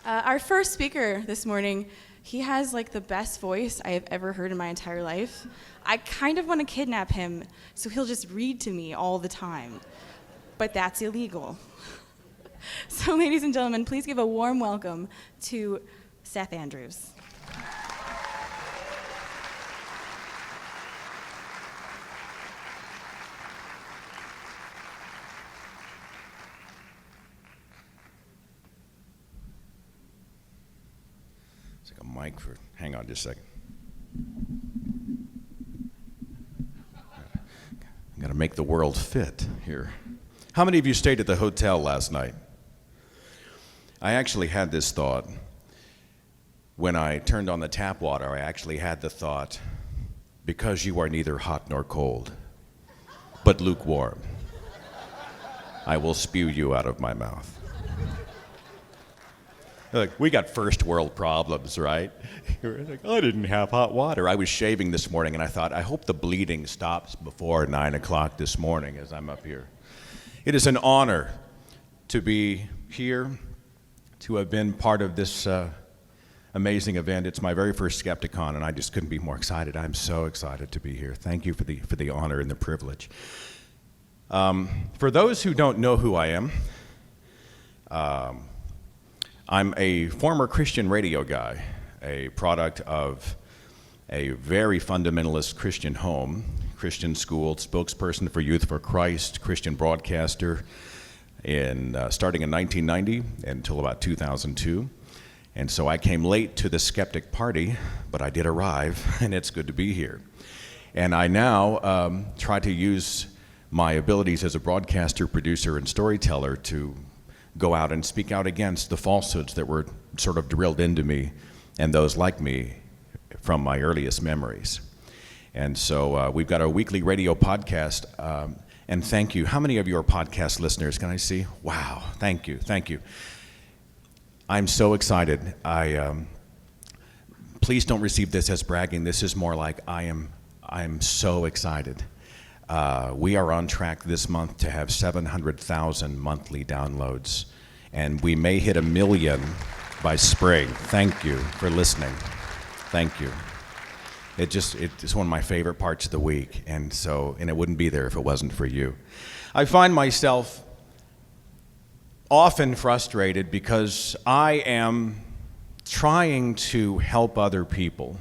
Our first speaker this morning, he has like the best voice I have ever heard in my entire life. I kind of want to kidnap him so he'll just read to me all the time, but that's illegal. So ladies and gentlemen, please give a warm welcome to Seth Andrews. Mic for, hang on just a second. I gotta make the world fit here. How many of you stayed at the hotel last night? I actually had this thought. When I turned on the tap water, I actually had the thought, because you are neither hot nor cold, but lukewarm, I will spew you out of my mouth. Like, we got first world problems, right? Like, I didn't have hot water. I was shaving this morning, and I thought, I hope the bleeding stops before 9 o'clock this morning as I'm up here. It is an honor to be here, to have been part of this amazing event. It's my very first Skepticon, and I just couldn't be more excited. I'm so excited to be here. Thank you for the honor and the privilege. For those who don't know who I am, I'm a former Christian radio guy, a product of a very fundamentalist Christian home, Christian school, spokesperson for Youth for Christ, Christian broadcaster, starting in 1990 until about 2002. And so I came late to the skeptic party, but I did arrive, and it's good to be here. And I now try to use my abilities as a broadcaster, producer, and storyteller to go out and speak out against the falsehoods that were sort of drilled into me and those like me from my earliest memories. And so we've got a weekly radio podcast, and thank you. How many of you are podcast listeners? Can I see? Wow, thank you. I'm so excited. Please don't receive this as bragging. This is more like I'm so excited. We are on track this month to have 700,000 monthly downloads, and we may hit 1 million by spring. Thank you for listening. Thank you. It's one of my favorite parts of the week, and it wouldn't be there if it wasn't for you. I find myself often frustrated because I am trying to help other people.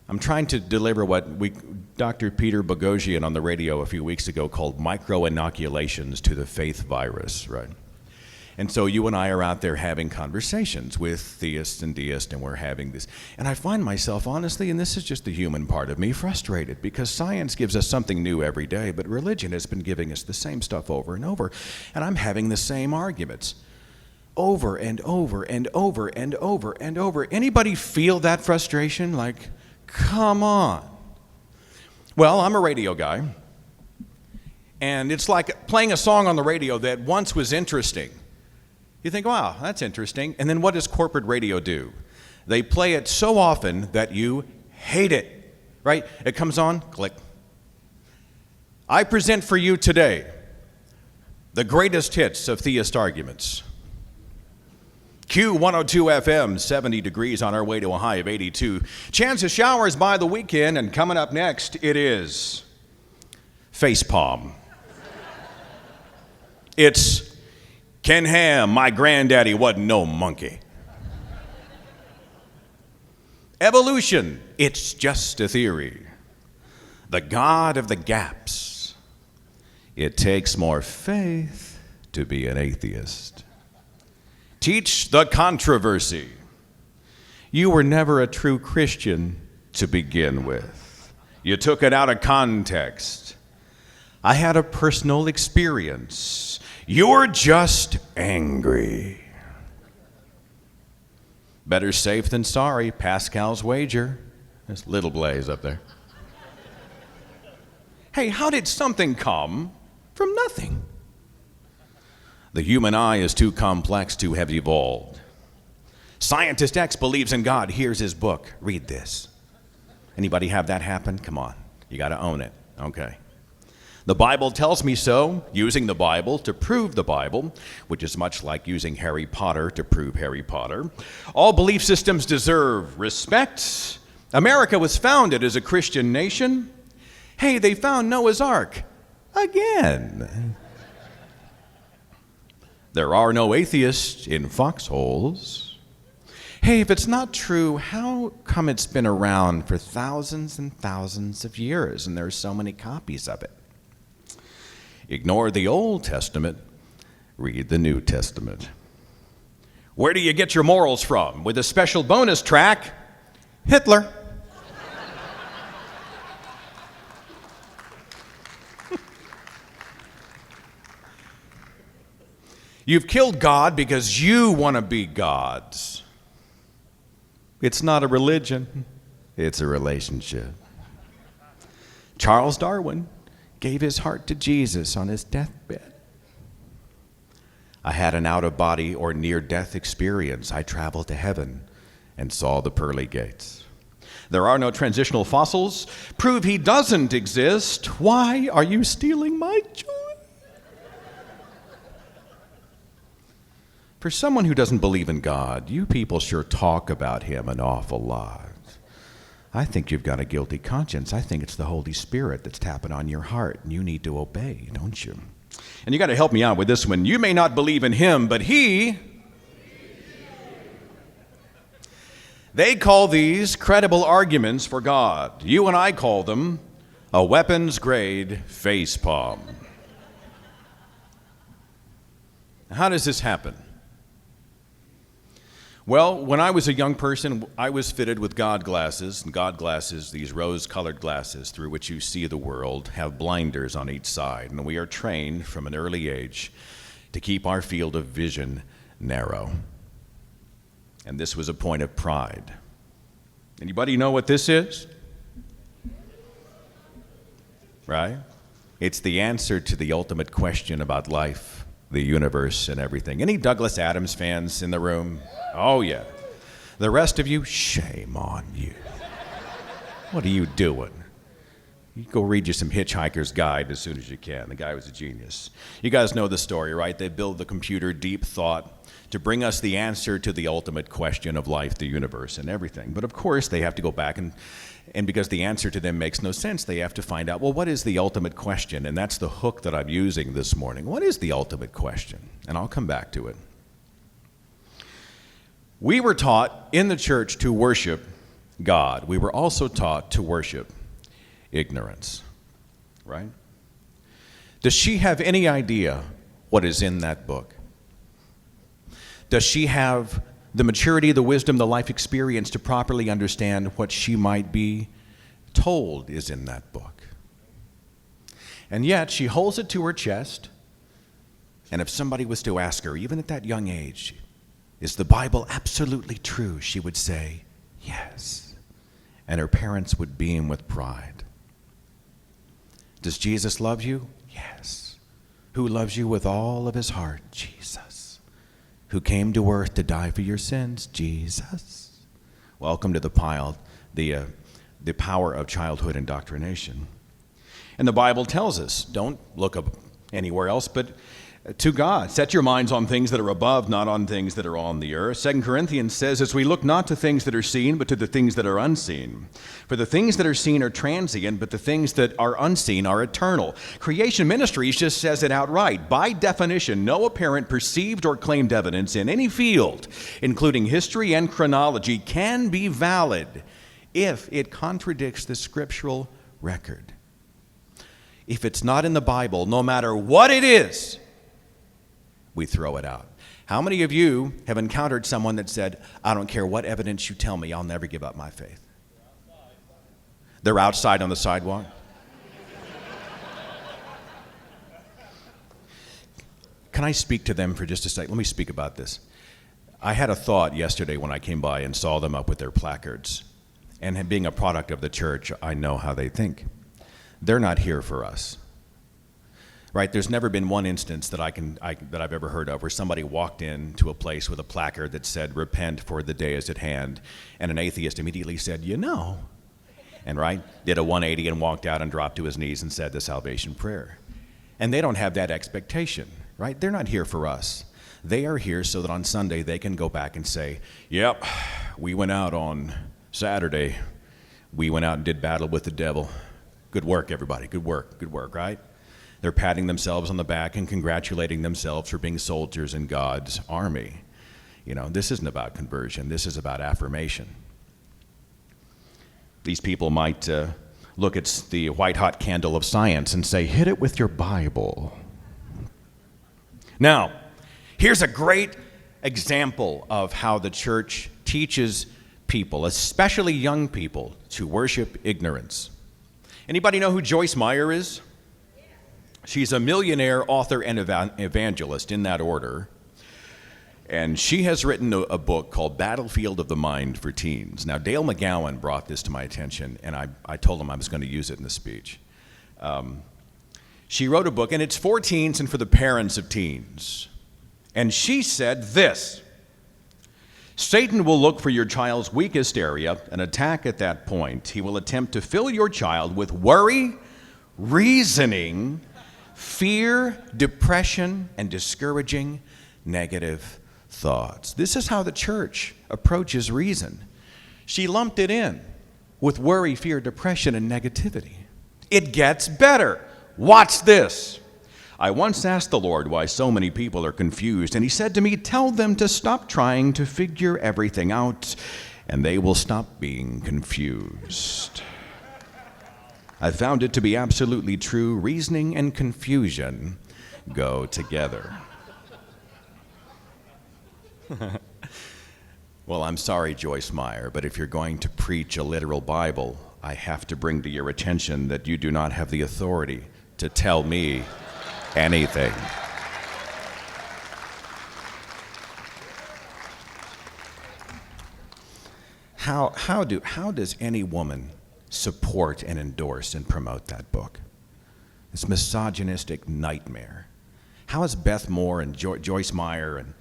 I'm trying to deliver what Dr. Peter Boghossian on the radio a few weeks ago called micro-inoculations to the faith virus, right? And so you and I are out there having conversations with theists and deists, and we're having this. And I find myself, honestly, and this is just the human part of me, frustrated because science gives us something new every day, but religion has been giving us the same stuff over and over. And I'm having the same arguments over and over and over and over and over. Anybody feel that frustration? Like, come on. Well, I'm a radio guy, and it's like playing a song on the radio that once was interesting. You think, wow, that's interesting. And then what does corporate radio do? They play it so often that you hate it, right? It comes on, click. I present for you today the greatest hits of theist arguments. Q102 FM, 70 degrees on our way to a high of 82. Chance of showers by the weekend, and coming up next, it is Facepalm. It's Ken Ham, my granddaddy wasn't no monkey. Evolution, it's just a theory. The God of the gaps. It takes more faith to be an atheist. Teach the controversy. You were never a true Christian to begin with. You took it out of context. I had a personal experience. You're just angry. Better safe than sorry, Pascal's wager. There's Little Blaze up there. Hey, how did something come from nothing? The human eye is too complex to have evolved. Scientist X believes in God. Here's his book. Read this. Anybody have that happen? Come on. You got to own it. Okay. The Bible tells me so, using the Bible to prove the Bible, which is much like using Harry Potter to prove Harry Potter. All belief systems deserve respect. America was founded as a Christian nation. Hey, they found Noah's Ark again. There are no atheists in foxholes. Hey, if it's not true, how come it's been around for thousands and thousands of years and there are so many copies of it? Ignore the Old Testament, read the New Testament. Where do you get your morals from? With a special bonus track, Hitler. You've killed God because you want to be gods. It's not a religion, it's a relationship. Charles Darwin gave his heart to Jesus on his deathbed. I had an out-of-body or near-death experience. I traveled to heaven and saw the pearly gates. There are no transitional fossils. Prove he doesn't exist. Why are you stealing my joy? For someone who doesn't believe in God, you people sure talk about him an awful lot. I think you've got a guilty conscience. I think it's the Holy Spirit that's tapping on your heart, and you need to obey, don't you? And you got to help me out with this one. You may not believe in him, but he... They call these credible arguments for God. You and I call them a weapons-grade facepalm. How does this happen? Well, when I was a young person, I was fitted with God glasses. And God glasses, these rose-colored glasses through which you see the world, have blinders on each side. And we are trained from an early age to keep our field of vision narrow. And this was a point of pride. Anybody know what this is? Right? It's the answer to the ultimate question about life, the universe, and everything. Any Douglas Adams fans in the room? Oh, yeah. The rest of you, shame on you. What are you doing? You go read you some Hitchhiker's Guide as soon as you can. The guy was a genius. You guys know the story, right? They build the computer, deep thought, to bring us the answer to the ultimate question of life, the universe, and everything. But of course, they have to go back and because the answer to them makes no sense, they have to find out, well, what is the ultimate question? And that's the hook that I'm using this morning. What is the ultimate question? And I'll come back to it. We were taught in the church to worship God. We were also taught to worship ignorance, right? Does she have any idea what is in that book? Does she have the maturity, the wisdom, the life experience to properly understand what she might be told is in that book? And yet she holds it to her chest, and if somebody was to ask her, even at that young age, is the Bible absolutely true? She would say, yes. And her parents would beam with pride. Does Jesus love you? Yes. Who loves you with all of his heart? Jesus. Who came to earth to die for your sins? Jesus. Welcome to the power of childhood indoctrination. And the Bible tells us, don't look up anywhere else but to God. Set your minds on things that are above, not on things that are on the earth. 2 Corinthians says, as we look not to things that are seen, but to the things that are unseen. For the things that are seen are transient, but the things that are unseen are eternal. Creation Ministries just says it outright. By definition, no apparent perceived or claimed evidence in any field, including history and chronology, can be valid if it contradicts the scriptural record. If it's not in the Bible, no matter what it is, we throw it out. How many of you have encountered someone that said, I don't care what evidence you tell me, I'll never give up my faith? They're outside on the sidewalk. Can I speak to them for just a second? Let me speak about this. I had a thought yesterday when I came by and saw them up with their placards. And being a product of the church, I know how they think. They're not here for us. Right? There's never been one instance that I've ever heard of where somebody walked into a place with a placard that said, repent for the day is at hand, and an atheist immediately said, you know, and did a 180 and walked out and dropped to his knees and said the salvation prayer. And they don't have that expectation, right? They're not here for us. They are here so that on Sunday they can go back and say, yep, we went out on Saturday. We went out and did battle with the devil. Good work, everybody. Good work, right? They're patting themselves on the back and congratulating themselves for being soldiers in God's army. You know, this isn't about conversion. This is about affirmation. These people might look at the white-hot candle of science and say, hit it with your Bible. Now, here's a great example of how the church teaches people, especially young people, to worship ignorance. Anybody know who Joyce Meyer is? She's a millionaire author and evangelist, in that order. And she has written a book called Battlefield of the Mind for Teens. Now, Dale McGowan brought this to my attention, and I told him I was going to use it in the speech. She wrote a book, and it's for teens and for the parents of teens. And she said this: Satan will look for your child's weakest area and attack at that point. He will attempt to fill your child with worry, reasoning, fear, depression, and discouraging negative thoughts. This is how the church approaches reason. She lumped it in with worry, fear, depression, and negativity. It gets better. Watch this. I once asked the Lord why so many people are confused, and he said to me, tell them to stop trying to figure everything out, and they will stop being confused. I found it to be absolutely true. Reasoning and confusion go together. Well, I'm sorry, Joyce Meyer, but if you're going to preach a literal Bible, I have to bring to your attention that you do not have the authority to tell me anything. How does any woman support and endorse and promote that book? This misogynistic nightmare. How is Beth Moore and Joyce Meyer and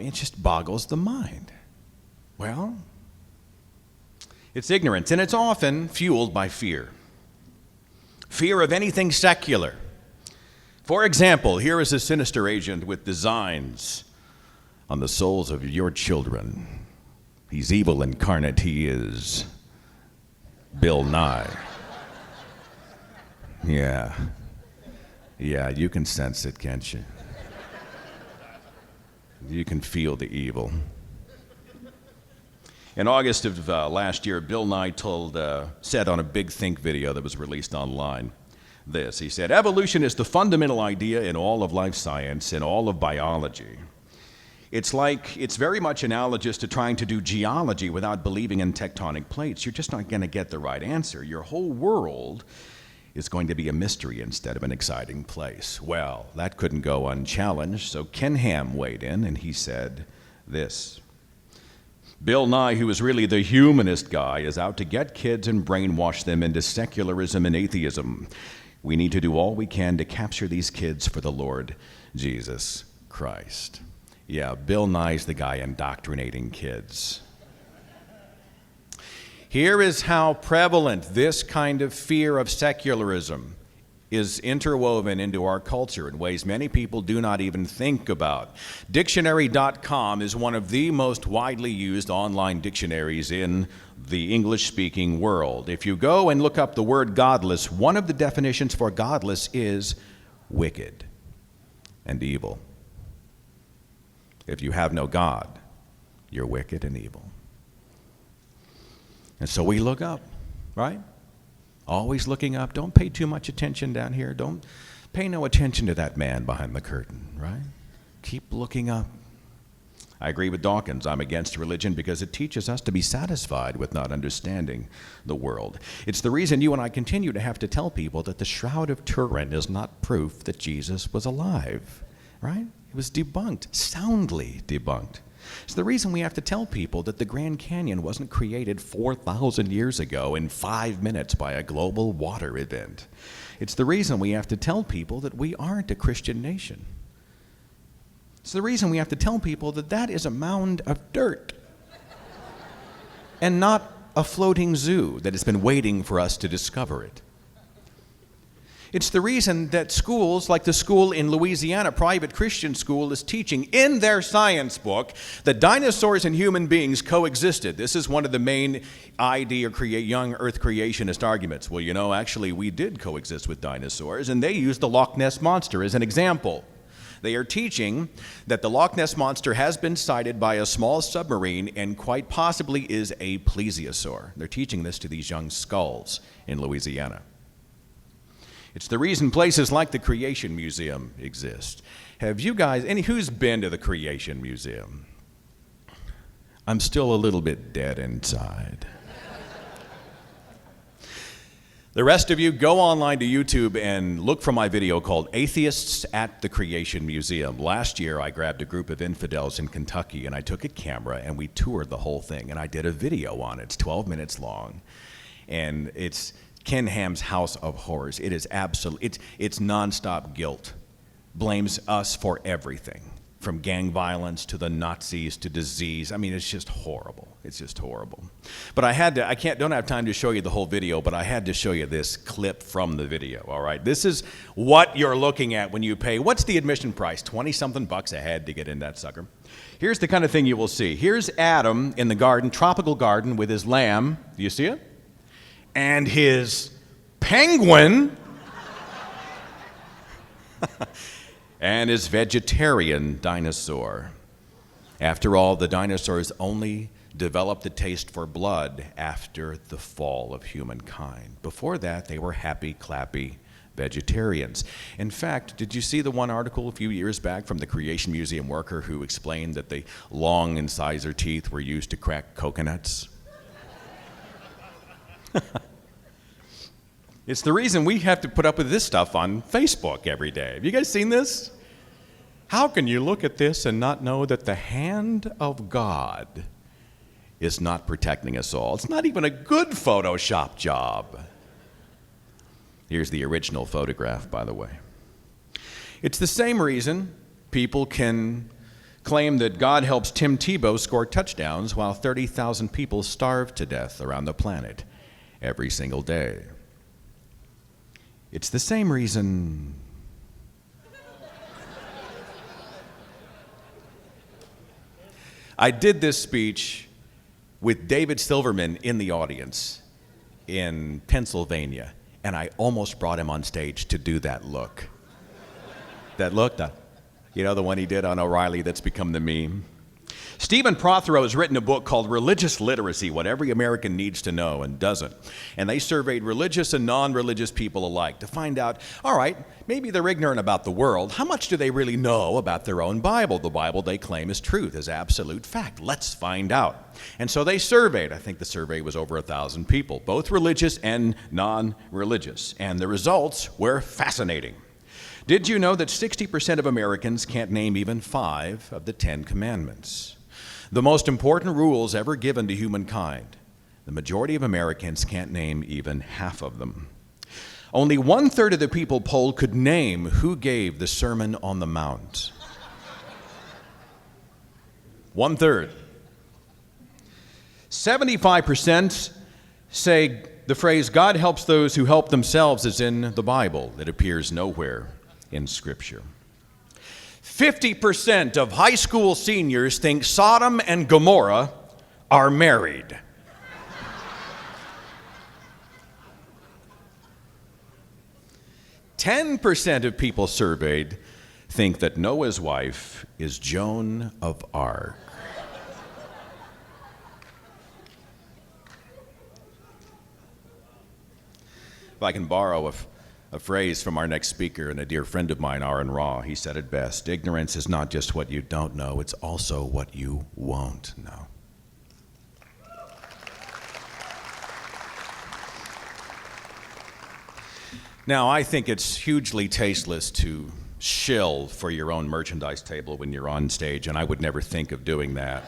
it just boggles the mind. Well, it's ignorance, and it's often fueled by fear. Fear of anything secular. For example, here is a sinister agent with designs on the souls of your children. He's evil incarnate. He is Bill Nye. Yeah, you can sense it, can't you? You can feel the evil. In August of last year, Bill Nye said on a Big Think video that was released online this. He said, evolution is the fundamental idea in all of life science, in all of biology. It's very much analogous to trying to do geology without believing in tectonic plates. You're just not going to get the right answer. Your whole world is going to be a mystery instead of an exciting place. Well, that couldn't go unchallenged, so Ken Ham weighed in, and he said this: Bill Nye, who is really the humanist guy, is out to get kids and brainwash them into secularism and atheism. We need to do all we can to capture these kids for the Lord Jesus Christ. Yeah, Bill Nye's the guy indoctrinating kids. Here is how prevalent this kind of fear of secularism is interwoven into our culture in ways many people do not even think about. Dictionary.com is one of the most widely used online dictionaries in the English-speaking world. If you go and look up the word godless, one of the definitions for godless is wicked and evil. If you have no God, you're wicked and evil. And so we look up, right? Always looking up. Don't pay too much attention down here. Don't pay no attention to that man behind the curtain, right? Keep looking up. I agree with Dawkins. I'm against religion because it teaches us to be satisfied with not understanding the world. It's the reason you and I continue to have to tell people that the Shroud of Turin is not proof that Jesus was alive, right? It was debunked, soundly debunked. It's the reason we have to tell people that the Grand Canyon wasn't created 4,000 years ago in 5 minutes by a global water event. It's the reason we have to tell people that we aren't a Christian nation. It's the reason we have to tell people that that is a mound of dirt and not a floating zoo that has been waiting for us to discover it. It's the reason that schools, like the school in Louisiana, private Christian school, is teaching in their science book that dinosaurs and human beings coexisted. This is one of the main ID or young Earth creationist arguments. Well, you know, actually we did coexist with dinosaurs, and they used the Loch Ness Monster as an example. They are teaching that the Loch Ness Monster has been sighted by a small submarine and quite possibly is a plesiosaur. They're teaching this to these young skulls in Louisiana. It's the reason places like the Creation Museum exist. Have you guys, who's been to the Creation Museum? I'm still a little bit dead inside. The rest of you, go online to YouTube and look for my video called Atheists at the Creation Museum. Last year, I grabbed a group of infidels in Kentucky, and I took a camera, and we toured the whole thing, and I did a video on it. It's 12 minutes long, and it's Ken Ham's House of Horrors. It is it's nonstop guilt. Blames us for everything, from gang violence to the Nazis to disease. I mean, it's just horrible. It's just horrible. But don't have time to show you the whole video, but I had to show you this clip from the video, all right? This is what you're looking at when you pay. What's the admission price? 20-something bucks a head to get in that sucker. Here's the kind of thing you will see. Here's Adam in the garden, tropical garden, with his lamb. Do you see it? And his penguin and his vegetarian dinosaur. After all, the dinosaurs only developed the taste for blood after the fall of humankind. Before that, they were happy, clappy vegetarians. In fact, did you see the one article a few years back from the Creation Museum worker who explained that the long incisor teeth were used to crack coconuts? It's the reason we have to put up with this stuff on Facebook every day. Have you guys seen this? How can you look at this and not know that the hand of God is not protecting us all? It's not even a good Photoshop job. Here's the original photograph, by the way. It's the same reason people can claim that God helps Tim Tebow score touchdowns while 30,000 people starve to death around the planet every single day. It's the same reason I did this speech with David Silverman in the audience in Pennsylvania, and I almost brought him on stage to do that look. That look, you know, the one he did on O'Reilly that's become the meme. Stephen Prothero has written a book called Religious Literacy, What Every American Needs to Know and Doesn't. And they surveyed religious and non-religious people alike to find out, all right, maybe they're ignorant about the world. How much do they really know about their own Bible? The Bible they claim is truth, is absolute fact. Let's find out. And so they surveyed, I think the survey was over 1,000 people, both religious and non-religious. And the results were fascinating. Did you know that 60% of Americans can't name even 5 of the 10 commandments? The most important rules ever given to humankind. The majority of Americans can't name even half of them. Only 1/3 of the people polled could name who gave the Sermon on the Mount. 1/3. 75% say the phrase, God helps those who help themselves, is in the Bible. It appears nowhere in Scripture. 50% of high school seniors think Sodom and Gomorrah are married. %10 of people surveyed think that Noah's wife is Joan of Arc. If I can borrow a phrase from our next speaker and a dear friend of mine, Aaron Raw, he said it best: ignorance is not just what you don't know, it's also what you won't know. Now, I think it's hugely tasteless to shill for your own merchandise table when you're on stage, and I would never think of doing that.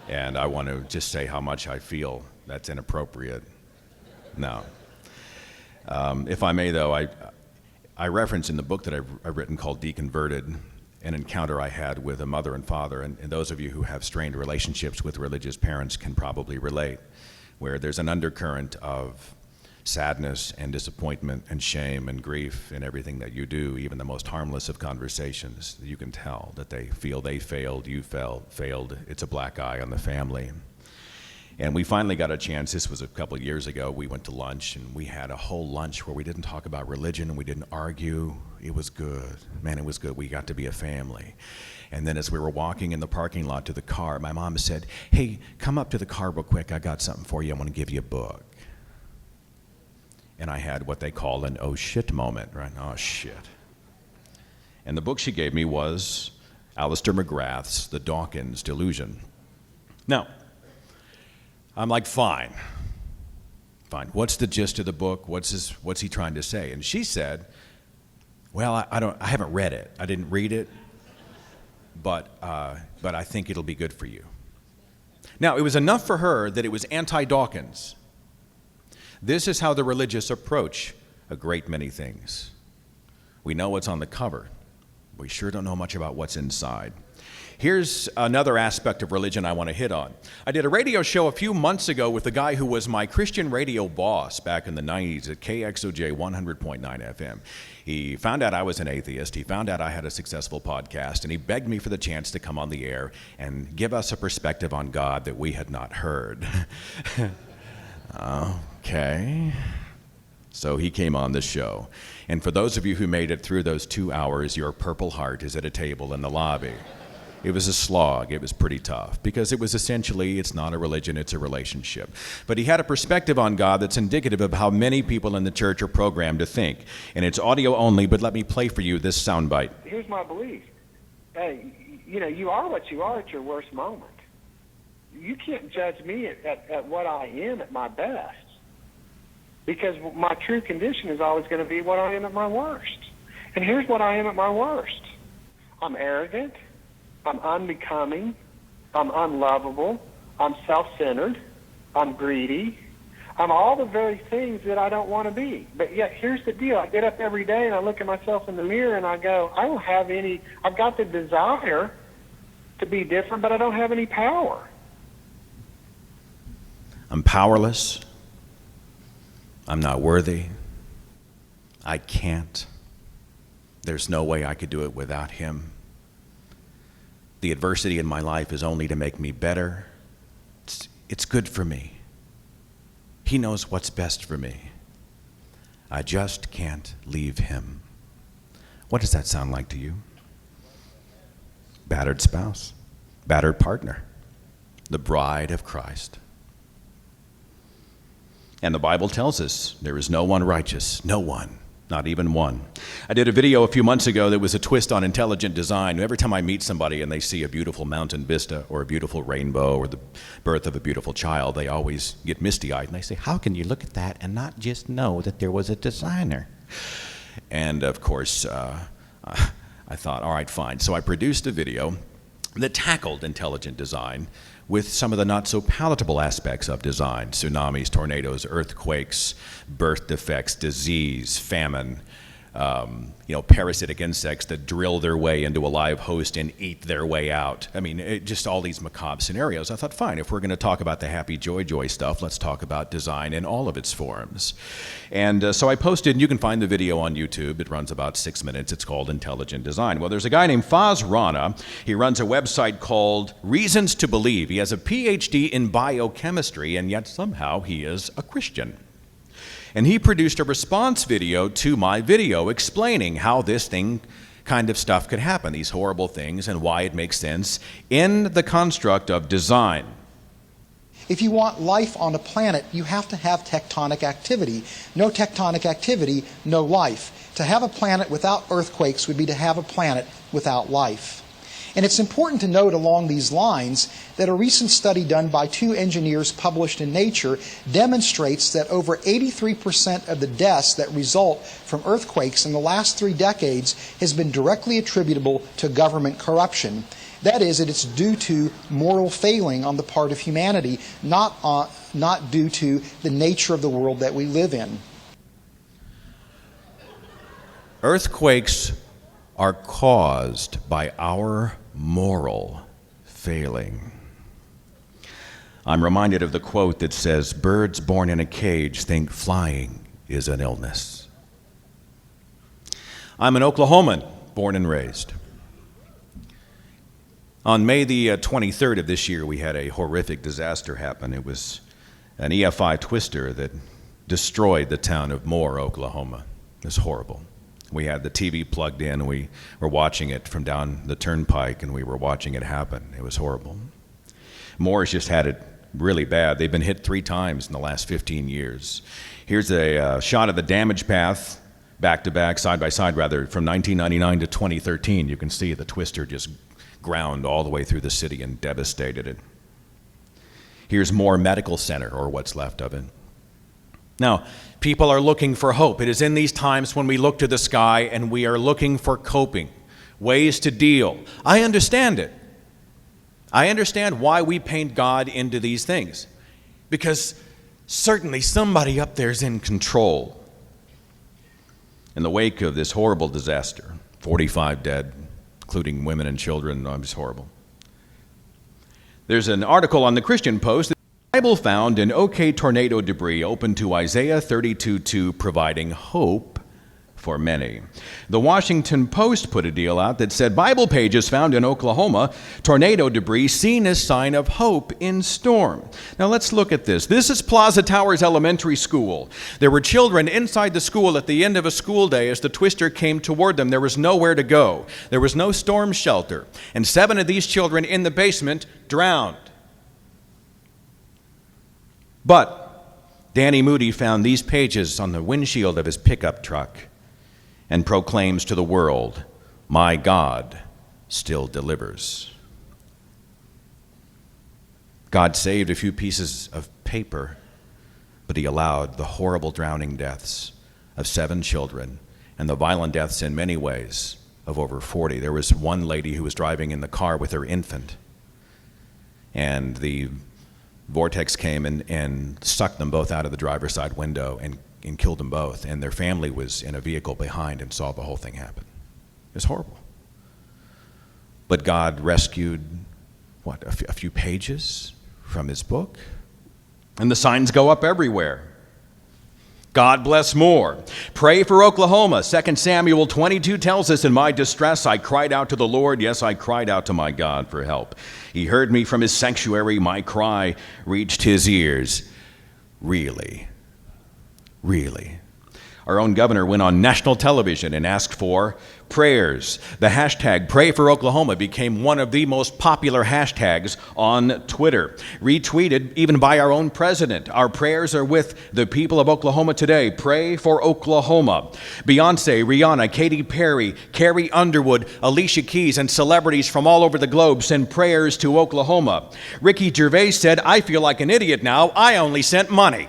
And I want to just say how much I feel that's inappropriate. No. If I may, though, I reference in the book that I've written called Deconverted, an encounter I had with a mother and father, and those of you who have strained relationships with religious parents can probably relate, where there's an undercurrent of sadness and disappointment and shame and grief in everything that you do, even the most harmless of conversations. You can tell that they feel they failed, you failed, it's a black eye on the family. And we finally got a chance, this was a couple of years ago, we went to lunch and we had a whole lunch where we didn't talk about religion and we didn't argue. It was good. Man, it was good. We got to be a family. And then as we were walking in the parking lot to the car, my mom said, "Hey, come up to the car real quick. I got something for you. I want to give you a book." And I had what they call an oh shit moment, right? Oh shit. And the book she gave me was Alistair McGrath's The Dawkins Delusion. Now, I'm like, fine. What's the gist of the book? What's he trying to say? And she said, well, I haven't read it. I didn't read it, but I think it'll be good for you. Now, it was enough for her that it was anti-Dawkins. This is how the religious approach a great many things. We know what's on the cover. We sure don't know much about what's inside. Here's another aspect of religion I want to hit on. I did a radio show a few months ago with the guy who was my Christian radio boss back in the 90s at KXOJ 100.9 FM. He found out I was an atheist. He found out I had a successful podcast, and he begged me for the chance to come on the air and give us a perspective on God that we had not heard. Okay. So he came on the show. And for those of you who made it through those 2 hours, your Purple Heart is at a table in the lobby. It was a slog. It was pretty tough because it was essentially, it's not a religion, it's a relationship. But he had a perspective on God that's indicative of how many people in the church are programmed to think. And it's audio only, but let me play for you this soundbite. Here's my belief. Hey, you are what you are at your worst moment. You can't judge me at what I am at my best, because my true condition is always going to be what I am at my worst. And here's what I am at my worst. I'm arrogant. I'm unbecoming. I'm unlovable. I'm self-centered. I'm greedy. I'm all the very things that I don't want to be. But yet, here's the deal. I get up every day and I look at myself in the mirror and I go, I don't have any, I've got the desire to be different, but I don't have any power. I'm powerless. I'm not worthy. I can't. There's no way I could do it without him. The adversity in my life is only to make me better. It's good for me. He knows what's best for me. I just can't leave him. What does that sound like to you? Battered spouse, battered partner, the bride of Christ. And the Bible tells us there is no one righteous, no one, not even one. I did a video a few months ago that was a twist on intelligent design. Every time I meet somebody and they see a beautiful mountain vista or a beautiful rainbow or the birth of a beautiful child, they always get misty-eyed and they say, how can you look at that and not just know that there was a designer? And of course, I thought, all right, fine. So I produced a video that tackled intelligent design with some of the not so palatable aspects of design: tsunamis, tornadoes, earthquakes, birth defects, disease, famine, parasitic insects that drill their way into a live host and eat their way out. I mean, just all these macabre scenarios. I thought, fine, if we're going to talk about the happy joy stuff, let's talk about design in all of its forms. And so I posted, and you can find the video on YouTube. It runs about 6 minutes. It's called Intelligent Design. Well, there's a guy named Faz Rana. He runs a website called Reasons to Believe. He has a PhD in biochemistry, and yet somehow he is a Christian. And he produced a response video to my video explaining how this kind of stuff could happen, these horrible things, and why it makes sense in the construct of design. If you want life on a planet, you have to have tectonic activity. No tectonic activity, no life. To have a planet without earthquakes would be to have a planet without life. And it's important to note along these lines that a recent study done by 2 engineers published in Nature demonstrates that over 83% of the deaths that result from earthquakes in the last 3 decades has been directly attributable to government corruption. That is, that it's due to moral failing on the part of humanity, not due to the nature of the world that we live in. Earthquakes are caused by our moral failing. I'm reminded of the quote that says, "Birds born in a cage think flying is an illness." I'm an Oklahoman, born and raised. On May the 23rd of this year, we had a horrific disaster happen. It was an EFI twister that destroyed the town of Moore, Oklahoma. It was horrible. We had the TV plugged in, and we were watching it from down the turnpike, and we were watching it happen. It was horrible. Moore's just had it really bad. They've been hit 3 times in the last 15 years. Here's a shot of the damage path, back-to-back, side-by-side rather, from 1999 to 2013. You can see the twister just ground all the way through the city and devastated it. Here's Moore Medical Center, or what's left of it. Now, people are looking for hope. It is in these times when we look to the sky and we are looking for coping, ways to deal. I understand it. I understand why we paint God into these things, because certainly somebody up there is in control. In the wake of this horrible disaster, 45 dead, including women and children. It was horrible. There's an article on the Christian Post. The Bible found in OK tornado debris open to Isaiah 32:2, providing hope for many. The Washington Post put a deal out that said Bible pages found in Oklahoma, tornado debris seen as sign of hope in storm. Now let's look at this. This is Plaza Towers Elementary School. There were children inside the school at the end of a school day as the twister came toward them. There was nowhere to go. There was no storm shelter. And 7 of these children in the basement drowned. But Danny Moody found these pages on the windshield of his pickup truck and proclaims to the world, "My God still delivers." God saved a few pieces of paper, but he allowed the horrible drowning deaths of 7 children and the violent deaths in many ways of over 40. There was one lady who was driving in the car with her infant, and the vortex came and sucked them both out of the driver's side window and killed them both, and their family was in a vehicle behind and saw the whole thing happen. It was horrible. But God rescued, a few pages from his book? And the signs go up everywhere. God bless Moore. Pray for Oklahoma. 2 Samuel 22 tells us, "In my distress I cried out to the Lord. Yes, I cried out to my God for help. He heard me from his sanctuary. My cry reached his ears." Really? Our own governor went on national television and asked for prayers. The hashtag Pray for Oklahoma became one of the most popular hashtags on Twitter, retweeted even by our own president. Our prayers are with the people of Oklahoma today. Pray for Oklahoma. Beyonce, Rihanna, Katy Perry, Carrie Underwood, Alicia Keys, and celebrities from all over the globe send prayers to Oklahoma. Ricky Gervais said, "I feel like an idiot now. I only sent money."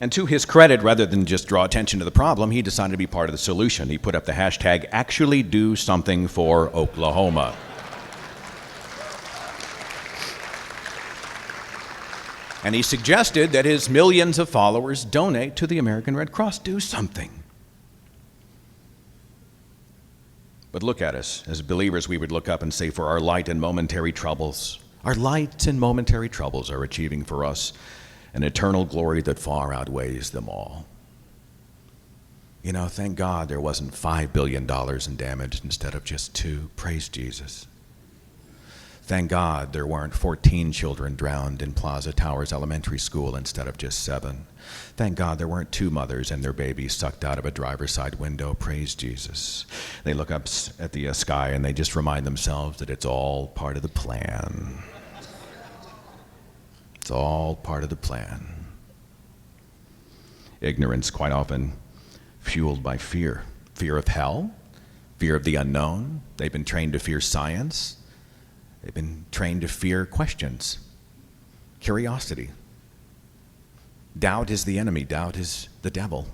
And to his credit, rather than just draw attention to the problem, he decided to be part of the solution. He put up the hashtag, "Actually do something for Oklahoma." And he suggested that his millions of followers donate to the American Red Cross. Do something. But look at us. As believers, we would look up and say, for our light and momentary troubles, our light and momentary troubles are achieving for us an eternal glory that far outweighs them all. You know, thank God there wasn't $5 billion in damage instead of just 2. Praise Jesus. Thank God there weren't 14 children drowned in Plaza Towers Elementary School instead of just 7. Thank God there weren't 2 mothers and their babies sucked out of a driver's side window. Praise Jesus. They look up at the sky and they just remind themselves that it's all part of the plan. It's all part of the plan. Ignorance quite often fueled by fear. Fear of hell, fear of the unknown. They've been trained to fear science. They've been trained to fear questions, curiosity. Doubt is the enemy. Doubt is the devil.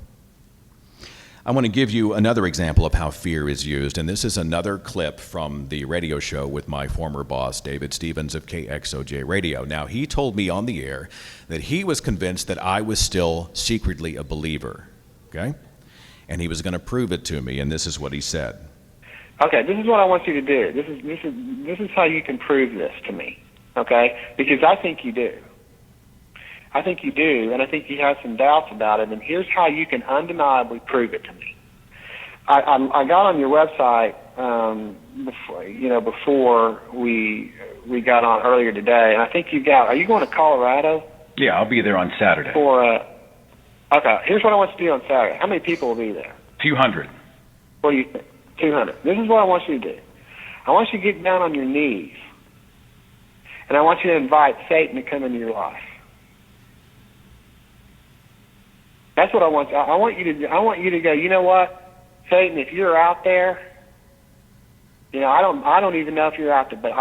I want to give you another example of how fear is used, and this is another clip from the radio show with my former boss, David Stevens of KXOJ Radio. Now, he told me on the air that he was convinced that I was still secretly a believer, okay? And he was going to prove it to me, and this is what he said. Okay, this is what I want you to do. This is how you can prove this to me, okay? Because I think you do. I think you do, and I think you have some doubts about it, and here's how you can undeniably prove it to me. I got on your website before we got on earlier today, and I think are you going to Colorado? Yeah, I'll be there on Saturday. Okay, here's what I want you to do on Saturday. How many people will be there? 200. What do you think? 200. This is what I want you to do. I want you to get down on your knees, and I want you to invite Satan to come into your life. That's what I want. I want you to go, you know what, Satan, if you're out there, I don't even know if you're out there, but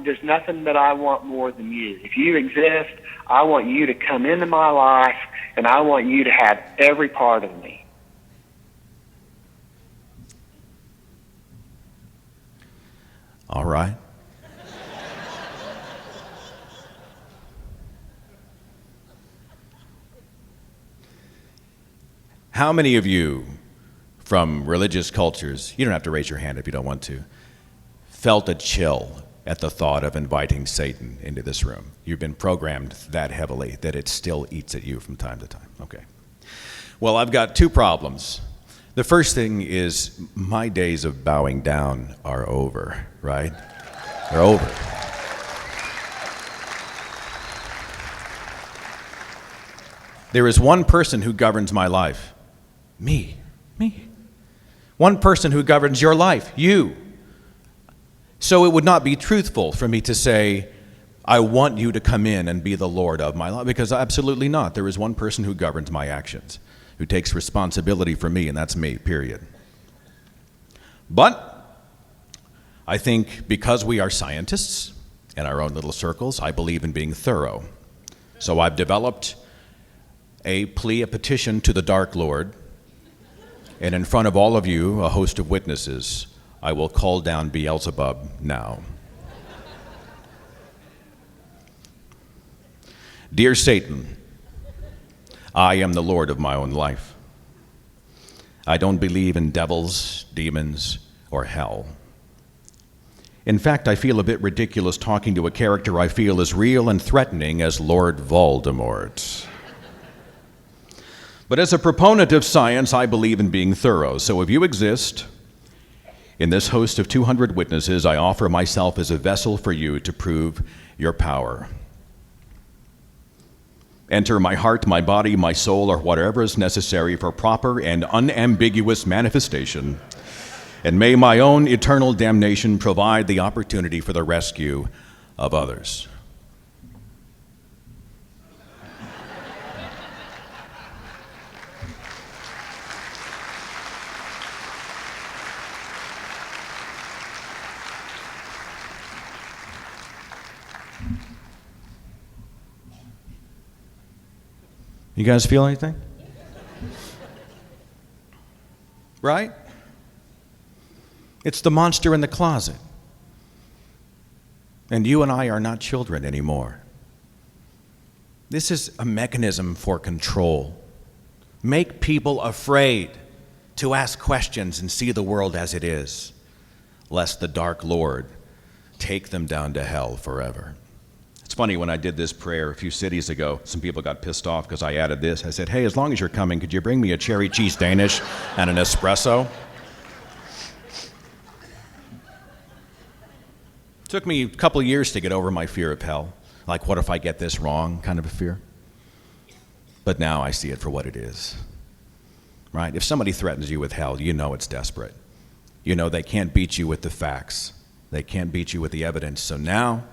there's nothing that I want more than you. If you exist, I want you to come into my life, and I want you to have every part of me. All right. How many of you from religious cultures, you don't have to raise your hand if you don't want to, felt a chill at the thought of inviting Satan into this room? You've been programmed that heavily that it still eats at you from time to time. Okay. Well, I've got two problems. The first thing is my days of bowing down are over, right? They're over. There is one person who governs my life. Me. One person who governs your life, you. So it would not be truthful for me to say, I want you to come in and be the Lord of my life, because absolutely not. There is one person who governs my actions, who takes responsibility for me, and that's me, period. But I think because we are scientists in our own little circles, I believe in being thorough. So I've developed a petition to the Dark Lord, and in front of all of you, a host of witnesses, I will call down Beelzebub now. Dear Satan, I am the Lord of my own life. I don't believe in devils, demons, or hell. In fact, I feel a bit ridiculous talking to a character I feel as real and threatening as Lord Voldemort. But as a proponent of science, I believe in being thorough. So if you exist, in this host of 200 witnesses, I offer myself as a vessel for you to prove your power. Enter my heart, my body, my soul, or whatever is necessary for proper and unambiguous manifestation, and may my own eternal damnation provide the opportunity for the rescue of others. You guys feel anything? Right? It's the monster in the closet. And you and I are not children anymore. This is a mechanism for control. Make people afraid to ask questions and see the world as it is, lest the Dark Lord take them down to hell forever. It's funny, when I did this prayer a few cities ago, some people got pissed off because I added this. I said, hey, as long as you're coming, could you bring me a cherry cheese Danish and an espresso? It took me a couple of years to get over my fear of hell. Like, what if I get this wrong kind of a fear. But now I see it for what it is. Right? If somebody threatens you with hell, you know it's desperate. You know they can't beat you with the facts. They can't beat you with the evidence. So now,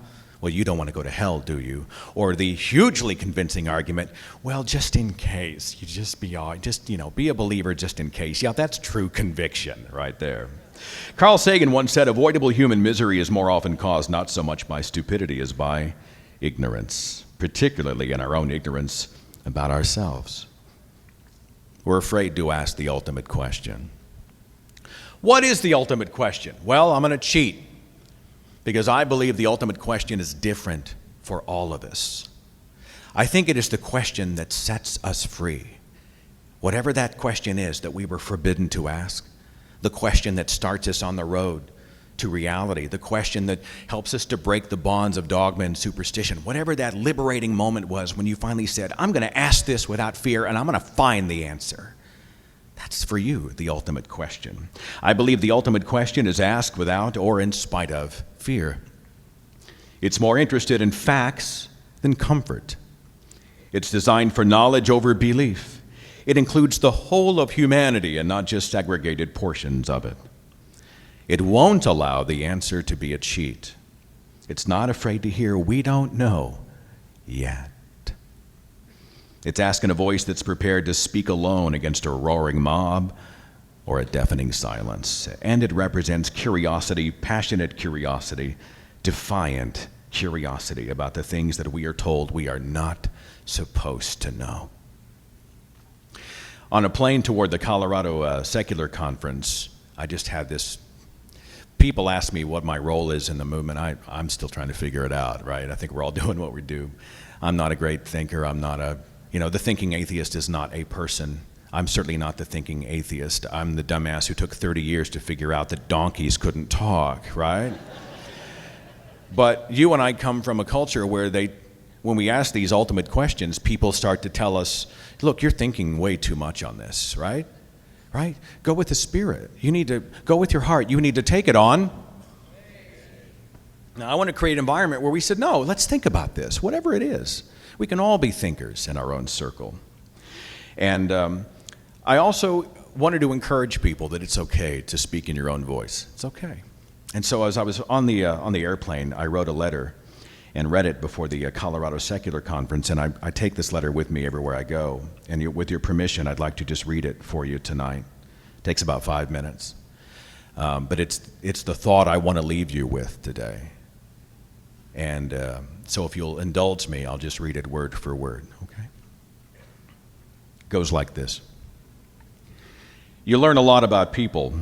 well, you don't want to go to hell, do you? Or the hugely convincing argument, well, just in case, you be a believer just in case. Yeah, that's true conviction right there. Carl Sagan once said, avoidable human misery is more often caused not so much by stupidity as by ignorance, particularly in our own ignorance about ourselves. We're afraid to ask the ultimate question. What is the ultimate question? Well, I'm going to cheat because I believe the ultimate question is different for all of us. I think it is the question that sets us free. Whatever that question is that we were forbidden to ask, the question that starts us on the road to reality, the question that helps us to break the bonds of dogma and superstition, whatever that liberating moment was when you finally said, I'm going to ask this without fear and I'm going to find the answer. That's for you, the ultimate question. I believe the ultimate question is asked without or in spite of fear. It's more interested in facts than comfort. It's designed for knowledge over belief. It includes the whole of humanity and not just segregated portions of it. It won't allow the answer to be a cheat. It's not afraid to hear, we don't know yet. It's asking a voice that's prepared to speak alone against a roaring mob or a deafening silence. And it represents curiosity, passionate curiosity, defiant curiosity about the things that we are told we are not supposed to know. On a plane toward the Colorado Secular Conference, I just had this. People ask me what my role is in the movement. I'm still trying to figure it out, right? I think we're all doing what we do. I'm not a great thinker. I'm not the thinking atheist is not a person. I'm certainly not the thinking atheist. I'm the dumbass who took 30 years to figure out that donkeys couldn't talk, right? But you and I come from a culture where when we ask these ultimate questions, people start to tell us, look, you're thinking way too much on this, right? Right? Go with the Spirit. You need to go with your heart. You need to take it on. Now, I want to create an environment where we said, no, let's think about this, whatever it is. We can all be thinkers in our own circle. And I also wanted to encourage people that it's okay to speak in your own voice. It's okay. And so as I was on the airplane, I wrote a letter and read it before the Colorado Secular Conference, and I take this letter with me everywhere I go. And with your permission, I'd like to just read it for you tonight. It takes about 5 minutes. But it's the thought I want to leave you with today. And so if you'll indulge me, I'll just read it word for word, okay? It goes like this. You learn a lot about people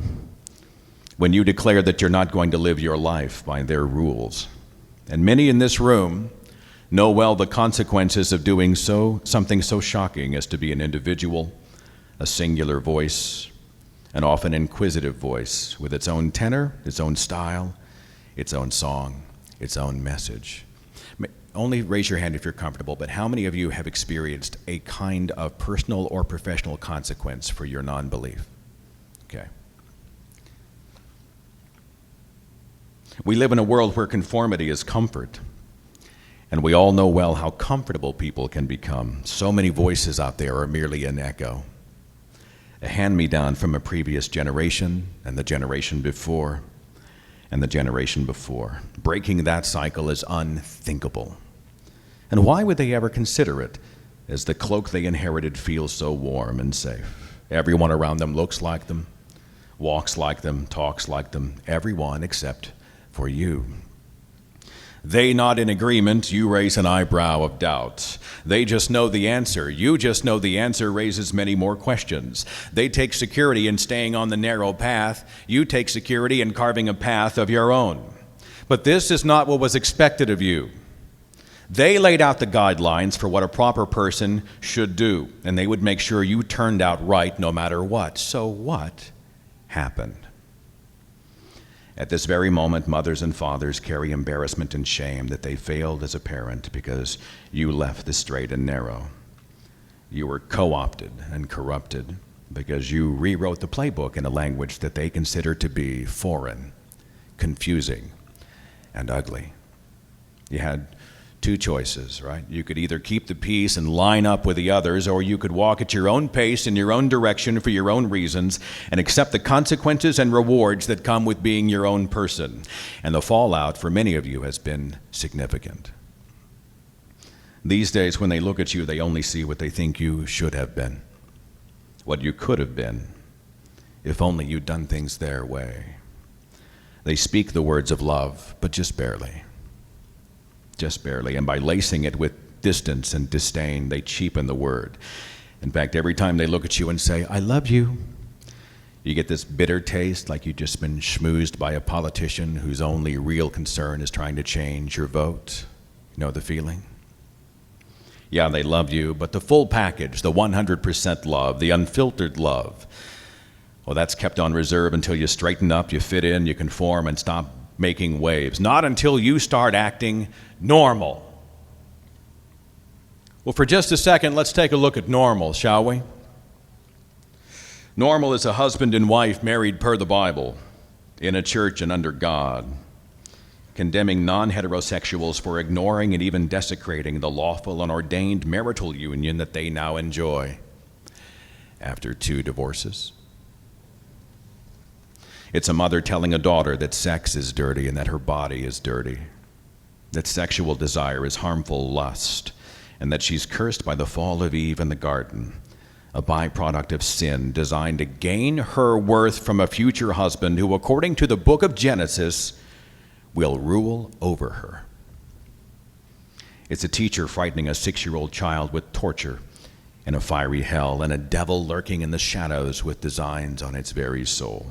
when you declare that you're not going to live your life by their rules. And many in this room know well the consequences of doing something so shocking as to be an individual, a singular voice, an often inquisitive voice with its own tenor, its own style, its own song, its own message. Only raise your hand if you're comfortable, but how many of you have experienced a kind of personal or professional consequence for your non-belief? Okay. We live in a world where conformity is comfort, and we all know well how comfortable people can become. So many voices out there are merely an echo, a hand-me-down from a previous generation and the generation before and the generation before. Breaking that cycle is unthinkable. And why would they ever consider it, as the cloak they inherited feels so warm and safe? Everyone around them looks like them, walks like them, talks like them, everyone except for you. They not in agreement, you raise an eyebrow of doubt. They just know the answer. You just know the answer raises many more questions. They take security in staying on the narrow path. You take security in carving a path of your own. But this is not what was expected of you. They laid out the guidelines for what a proper person should do, and they would make sure you turned out right no matter what. So what happened? At this very moment, mothers and fathers carry embarrassment and shame that they failed as a parent because you left the straight and narrow. You were co-opted and corrupted because you rewrote the playbook in a language that they consider to be foreign, confusing, and ugly. You had two choices, right? You could either keep the peace and line up with the others, or you could walk at your own pace in your own direction for your own reasons and accept the consequences and rewards that come with being your own person. And the fallout for many of you has been significant. These days, when they look at you, they only see what they think you should have been, what you could have been, if only you'd done things their way. They speak the words of love, but just barely. Just barely, and by lacing it with distance and disdain, they cheapen the word. In fact, every time they look at you and say, I love you, you get this bitter taste like you've just been schmoozed by a politician whose only real concern is trying to change your vote. You know the feeling? Yeah, they love you, but the full package, the 100% love, the unfiltered love, well, that's kept on reserve until you straighten up, you fit in, you conform, and stop making waves. Not until you start acting normal. Well, for just a second, let's take a look at normal, shall we? Normal is a husband and wife married per the Bible, in a church and under God, condemning non-heterosexuals for ignoring and even desecrating the lawful and ordained marital union that they now enjoy after 2 divorces. It's a mother telling a daughter that sex is dirty and that her body is dirty, that sexual desire is harmful lust, and that she's cursed by the fall of Eve in the garden, a byproduct of sin designed to gain her worth from a future husband who, according to the book of Genesis, will rule over her. It's a teacher frightening a 6-year-old child with torture in a fiery hell and a devil lurking in the shadows with designs on its very soul.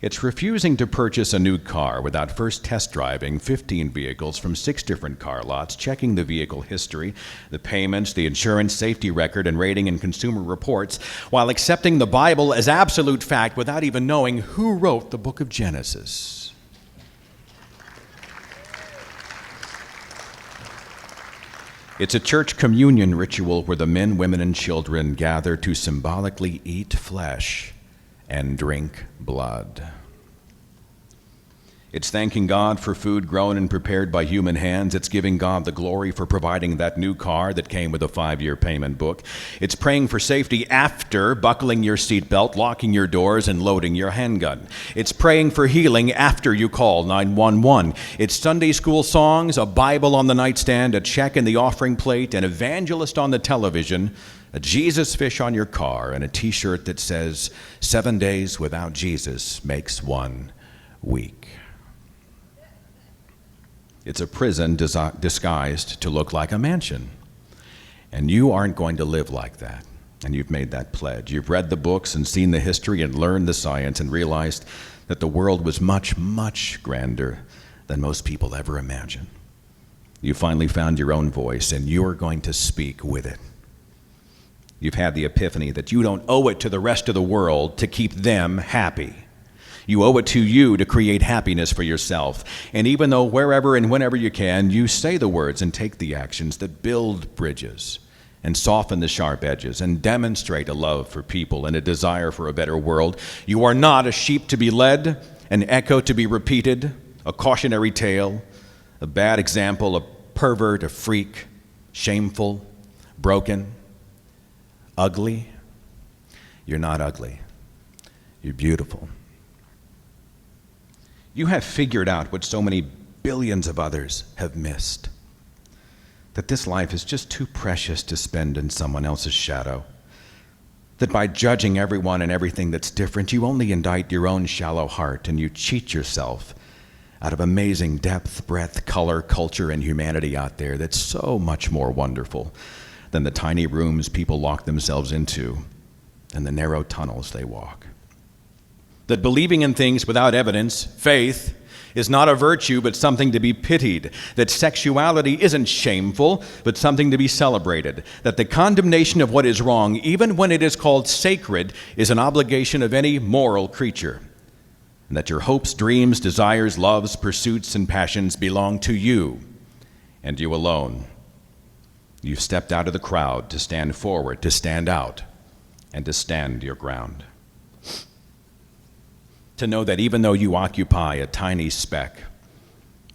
It's refusing to purchase a new car without first test driving 15 vehicles from 6 different car lots, checking the vehicle history, the payments, the insurance, safety record, and rating and consumer reports, while accepting the Bible as absolute fact without even knowing who wrote the book of Genesis. It's a church communion ritual where the men, women, and children gather to symbolically eat flesh and drink blood. It's thanking God for food grown and prepared by human hands. It's giving God the glory for providing that new car that came with a 5-year payment book. It's praying for safety after buckling your seatbelt, locking your doors, and loading your handgun. It's praying for healing after you call 911. It's Sunday school songs, a Bible on the nightstand, a check in the offering plate, an evangelist on the television, a Jesus fish on your car, and a t-shirt that says, 7 days without Jesus makes 1 week. It's a prison disguised to look like a mansion. And you aren't going to live like that. And you've made that pledge. You've read the books and seen the history and learned the science and realized that the world was much, much grander than most people ever imagined. You finally found your own voice, and you're going to speak with it. You've had the epiphany that you don't owe it to the rest of the world to keep them happy. You owe it to you to create happiness for yourself. And even though wherever and whenever you can, you say the words and take the actions that build bridges and soften the sharp edges and demonstrate a love for people and a desire for a better world, you are not a sheep to be led, an echo to be repeated, a cautionary tale, a bad example, a pervert, a freak, shameful, broken, ugly. You're not ugly. You're beautiful. You have figured out what so many billions of others have missed, that this life is just too precious to spend in someone else's shadow, that by judging everyone and everything that's different, you only indict your own shallow heart and you cheat yourself out of amazing depth, breadth, color, culture, and humanity out there that's so much more wonderful than the tiny rooms people lock themselves into and the narrow tunnels they walk. That believing in things without evidence, faith, is not a virtue but something to be pitied. That sexuality isn't shameful but something to be celebrated. That the condemnation of what is wrong, even when it is called sacred, is an obligation of any moral creature. And that your hopes, dreams, desires, loves, pursuits, and passions belong to you and you alone. You've stepped out of the crowd to stand forward, to stand out, and to stand your ground. To know that even though you occupy a tiny speck,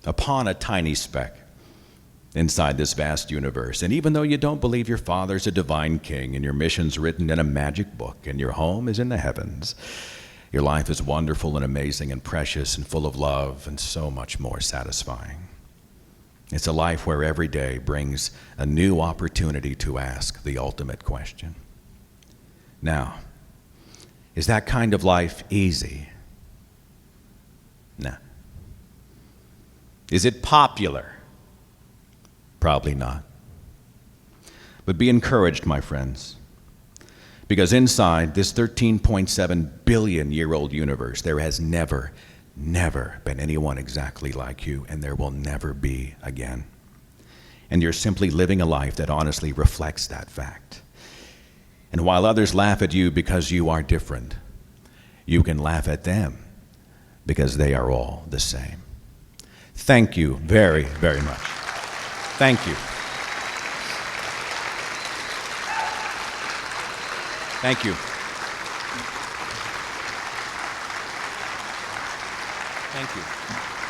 upon a tiny speck inside this vast universe, and even though you don't believe your Father's a divine king and your mission's written in a magic book and your home is in the heavens, your life is wonderful and amazing and precious and full of love and so much more satisfying. It's a life where every day brings a new opportunity to ask the ultimate question. Now, is that kind of life easy? No. Is it popular? Probably not. But be encouraged, my friends, because inside this 13.7 billion year old universe, there has never been anyone exactly like you, and there will never be again. And you're simply living a life that honestly reflects that fact. And while others laugh at you because you are different, you can laugh at them because they are all the same. Thank you very, very much. Thank you. Thank you. Thank you.